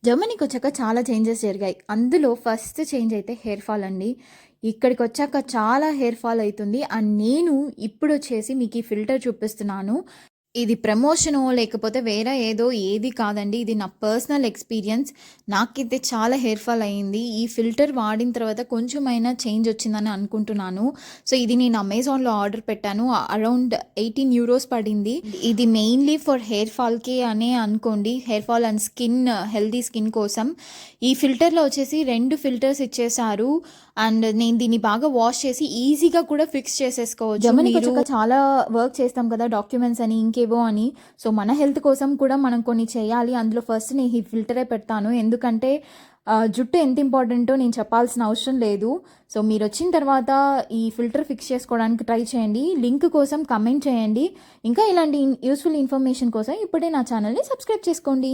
జర్మనీకొచ్చాక చాలా చేంజెస్ జరిగాయి. అందులో ఫస్ట్ చేంజ్ అయితే హెయిర్ ఫాల్ అండి. ఇక్కడికొచ్చాక చాలా హెయిర్ ఫాల్ అయితుంది. అండ్ నేను ఇప్పుడొచ్చేసి మీకు ఈ ఫిల్టర్ చూపిస్తున్నాను. ఇది ప్రమోషనో లేకపోతే వేరే ఏదో ఏది కాదండి. ఇది నా పర్సనల్ ఎక్స్‌పీరియన్స్. నాకైతే చాలా హెయిర్ ఫాల్ అయింది. ఈ ఫిల్టర్ వాడిన తర్వాత కొంచెమైనా చేంజ్ వచ్చిందని అనుకుంటున్నాను. సో, ఇది నేను అమెజాన్‌లో ఆర్డర్ పెట్టాను. అరౌండ్ €18 పడింది. ఇది మెయిన్‌లీ ఫర్ హెయిర్ ఫాల్‌కి అనే అనుకోండి. Hair fall and healthy skin కోసం. ఈ ఫిల్టర్‌లో వచ్చేసి 2 ఫిల్టర్స్ ఇచ్చేశారు. అండ్ నేను దీన్ని బాగా వాష్ చేసి ఈజీగా కూడా ఫిక్స్ చేసేసుకోవచ్చు. జర్మనీకొచ్చాక చాలా వర్క్ చేస్తాం కదా! డాక్యుమెంట్స్ అని, ఇంకేవో అని. సో, మన హెల్త్ కోసం కూడా మనం కొన్ని చేయాలి. అందులో ఫస్ట్ నేను ఈ ఫిల్టరే పెడతాను. ఎందుకంటే జుట్టు ఎంత ఇంపార్టెంటో నేను చెప్పాల్సిన అవసరం లేదు. సో, మీరొచ్చిన తర్వాత ఈ ఫిల్టర్ ఫిక్స్ చేసుకోవడానికి ట్రై చేయండి. లింక్ కోసం కమెంట్ చేయండి. ఇంకా ఇలాంటి యూస్‌ఫుల్ ఇన్ఫర్మేషన్ కోసం ఇప్పుడే నా ఛానల్‌ని సబ్స్క్రైబ్ చేసుకోండి.